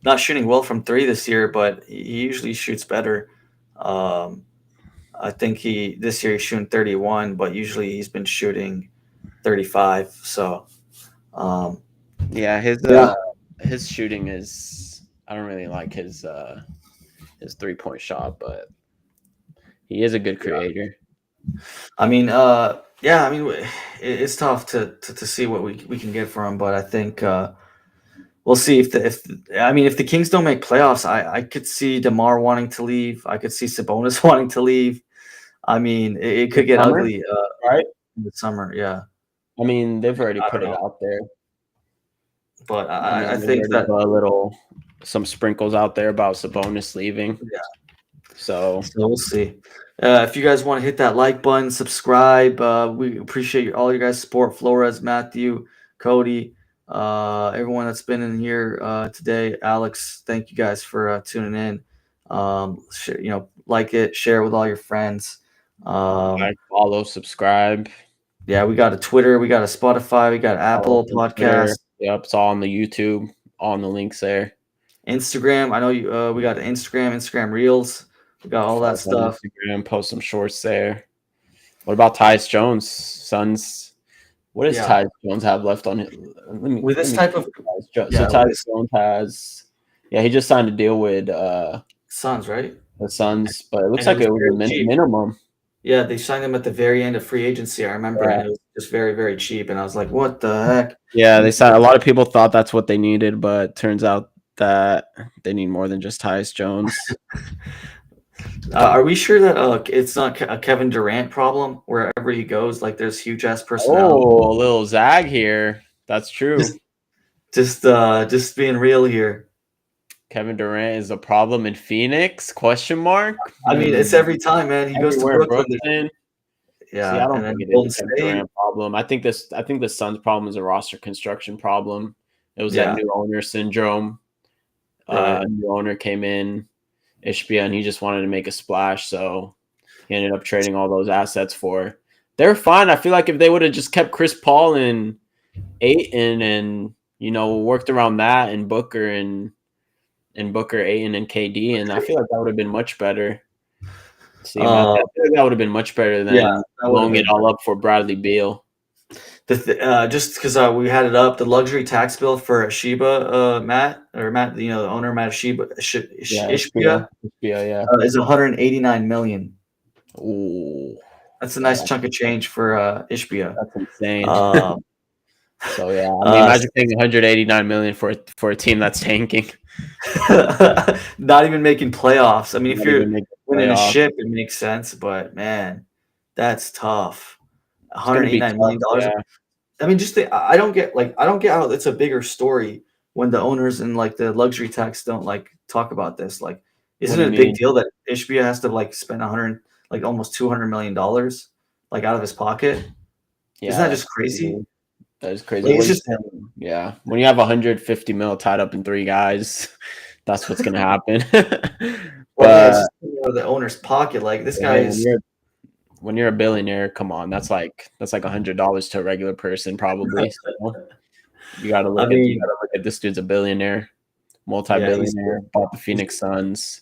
Not shooting well from 3 this year, but he usually shoots better. I think this year he's shooting 31, but usually he's been shooting 35. So, yeah, his shooting is. I don't really like his 3-point shot, but he is a good creator. I mean, it's tough to see what we can get for him, but I think we'll see if the Kings don't make playoffs, I could see DeMar wanting to leave. I could see Sabonis wanting to leave. I mean, it could get ugly, right? In the summer, yeah. I mean, they've already put it out there, but I think that some sprinkles out there about Sabonis leaving. Yeah. So we'll see. If you guys want to hit that like button, subscribe. We appreciate all your guys' support. Flores, Matthew, Cody. Everyone that's been in here today. Alex, thank you guys for tuning in. Like it, share with all your friends. Like, follow, subscribe. Yeah, we got a Twitter, we got a Spotify, we got Follow Apple us on Twitter. Podcasts, Yep, it's all on the YouTube, all on the links there. Instagram. I know you. We got Instagram Reels. We got all that Follow us on stuff. Instagram, post some shorts there. What about Tyus Jones? Suns. What does Yeah, Tyus Jones have left on it? with this type of So yeah, with Tyus this Jones has, yeah, he just signed a deal with Suns, right? the Suns, but it looks And it like was it was very a cheap. minimum. Yeah, they signed him at the very end of free agency. I remember, Yeah. and it was just very, very cheap. And I was like, "What the heck?" Yeah, And they signed. A lot of people thought that's what they needed, but turns out that they need more than just Tyus Jones. are we sure that it's not a Kevin Durant problem wherever he goes? Like, there's huge ass personality. Oh, a little zag here. That's true. Just being real here. Kevin Durant is a problem in Phoenix? Question mark. I mean, it's every time, man. He goes to Everywhere in Brooklyn. Brooklyn. See, I Yeah, don't and then think it is Golden a Kevin State. Durant problem. I think the Suns' problem is a roster construction problem. It was that Yeah, new owner syndrome. right. A new owner came in, Ishbia, and he just wanted to make a splash. So he ended up trading all those assets for. They're fine. I feel like if they would have just kept Chris Paul and Ayton and worked around that and Booker and Booker, Ayton, and KD, and I feel like that would have been much better. See, man, I Uh, feel like that would have been much better yeah, than that would have blowing it been all up for Bradley Beal. just because we had it up. The luxury tax bill for Shiba, Matt, the owner, Matt Shiba, Yeah, Ishbia, yeah. is 189 million. Ooh, That's a yeah, nice chunk of change for Ishbia. that's insane. Um, So yeah, I mean, uh, imagine paying 189 million for a team that's tanking, not even making playoffs. I mean, if not you're even making winning a playoffs. ship, it makes sense. But man, that's tough. It's gonna be 189 tough. million dollars. Yeah, I mean, I don't get how it's a bigger story when the owners and like the luxury tax don't like talk about this. Like, what isn't do it you a big mean? deal that Ishbia has to like spend 100, like almost $200 million, like out of his pocket? Isn't Yeah, that that's just crazy? crazy. That is crazy. Like, What it's are you just saying? Yeah, when you have 150 mil tied up in three guys, that's what's gonna happen. well, yeah, But it's just out of the owner's pocket. Like this guy hey, is. when you're a billionaire, come on, that's like $100 to a regular person probably. So I you mean, gotta look at this dude's a billionaire, yeah, he's multi-billionaire, bought the he's Phoenix Suns.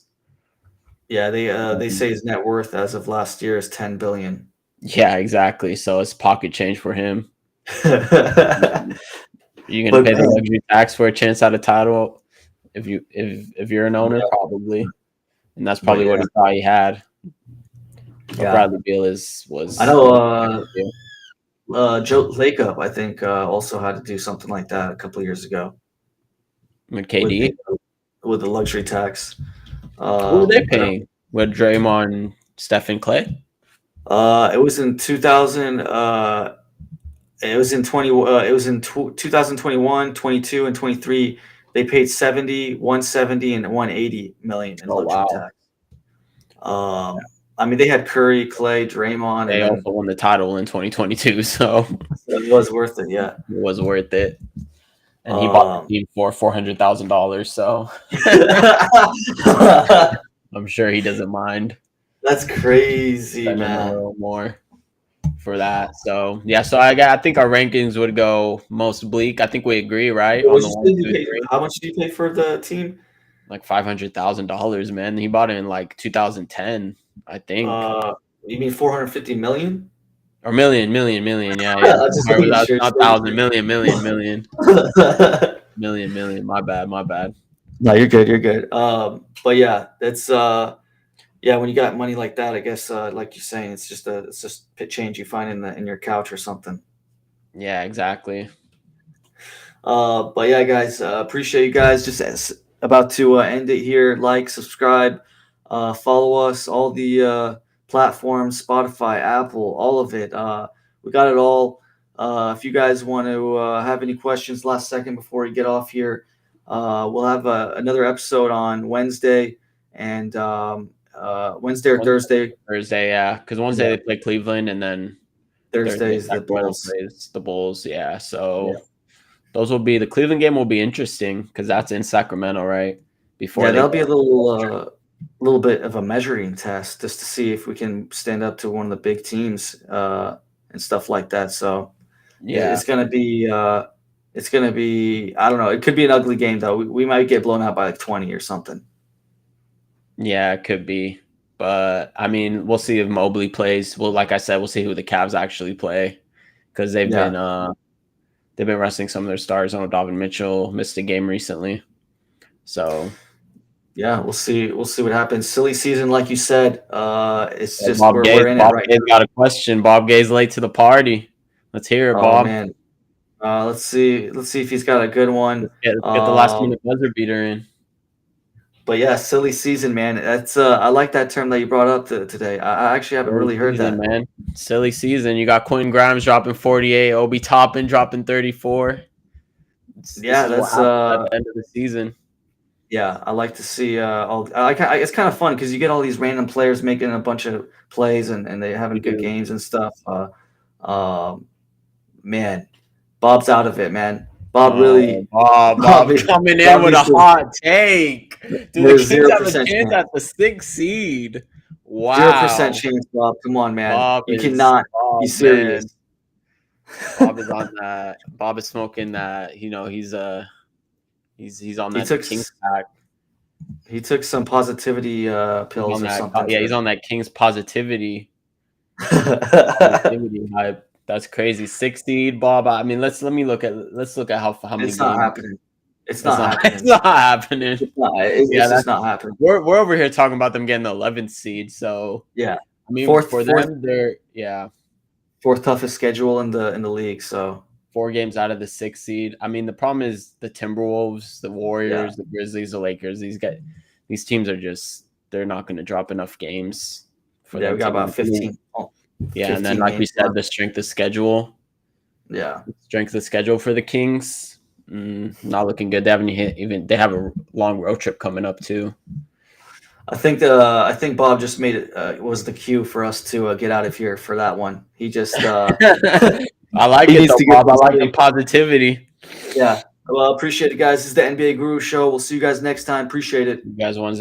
yeah. They say his net worth as of last year is 10 billion. Yeah, exactly. So it's pocket change for him. But You're gonna pay the man, luxury tax for a chance at a title if you're an owner, yeah, probably. And that's but probably what yeah, he thought he had. But yeah. Bradley Beal I was know. Bradley Beal. Joe Lacob, I think, also had to do something like that a couple of years ago With with KD. the luxury tax. What were they But paying? With Draymond, Stephen Clay? it was in 2000. It was in 20. It was in 2021, 22, and 23. They paid 70, 170, and 180 million in Oh luxury wow. tax. I mean, they had Curry, Clay, Draymond, and They then also won the title in 2022, so it was worth it. Yeah. it was worth it. And he bought Um, the team for $400,000, so I'm sure he doesn't mind that's crazy, spending a man. little more for that. So yeah, so I think our rankings would go most bleak. I think we agree, right? What On did the you one, say you two, paid? three. How much did you pay for the team? Like $500,000, man. He bought it in like 2010, I think. Uh, you mean 450 million? Or million. Yeah, yeah. I'm just Sorry, making without sure. not thousand, million. My bad. No, you're good. You're good. But yeah, that's yeah. When you got money like that, I guess like you're saying, it's just pit change you find in your couch or something. Yeah, exactly. But yeah, guys, appreciate you guys. About to end it here. Like, subscribe, follow us, all the platforms, Spotify, Apple, all of it. We got it all. If you guys want to have any questions last second before we get off here, we'll have another episode on Wednesday and Wednesday or Thursday. Thursday, yeah. Because Wednesday Yeah, they play Cleveland, and then Thursday Thursday is the Sacramento Bulls. plays the Bulls. Yeah, Yeah. so Those will be the Cleveland game will be interesting because that's in Sacramento, right? Before Yeah, they that'll be a little bit of a measuring test just to see if we can stand up to one of the big teams and stuff like that. So yeah, it's gonna be I don't know. It could be an ugly game though. We might get blown out by like 20 or something. yeah, it could be. But I mean, we'll see if Mobley plays. Well, like I said, we'll see who the Cavs actually play because Yeah, they've been resting some of their stars. I know Donovan Mitchell missed a game recently, so yeah, we'll see. We'll see what happens. Silly season, like you said. It's just Bob Gay. we're in it Bob right Gay's now. got a question. Bob Gay's late to the party. Let's hear it, Oh Bob. man. Let's see. Let's see if he's got a good one. Let's get the last minute buzzer beater in. But yeah, silly season, man. That's I like that term that you brought up today. I actually haven't really heard Season, that. man. Silly season. You got Quentin Grimes dropping 48, Obi Toppin dropping 34. This Yeah, is what that's happens at the end of the season. yeah. I like to see all. It's kind of fun because you get all these random players making a bunch of plays and they having good games and stuff. Man, Bob's out of it, man. Bob really. Bob coming in with a hot take. Dude, the Kings have a chance at the 6th seed. Wow. 0% chance, Bob. Come on, man. You cannot be serious. Bob is on that. Bob is smoking that. You know, he's on that Kings pack. He took some positivity pills or something. Yeah, he's on that Kings positivity. Positivity hype. That's crazy. 6th seed, Bob. I mean, let's look at how many it's not games. happening. It's not happening. It's not happening. It's just not happening. We're over here talking about them getting the 11th seed. So yeah, I mean, they're fourth toughest schedule in the league. So 4 games out of the 6th seed. I mean, the problem is the Timberwolves, the Warriors, the Grizzlies, the Lakers. These teams are just they're not going to drop enough games. We got about 15. Yeah, and then like we said, the strength of schedule. Yeah, strength of schedule for the Kings. Not looking good. They they have a long road trip coming up too. I think Bob just made it was the cue for us to get out of here for that one. He just I like it though, Bob. I like the positivity. Yeah. Well, appreciate it, guys. This is the NBA Guru Show. We'll see you guys next time. Appreciate it. You guys want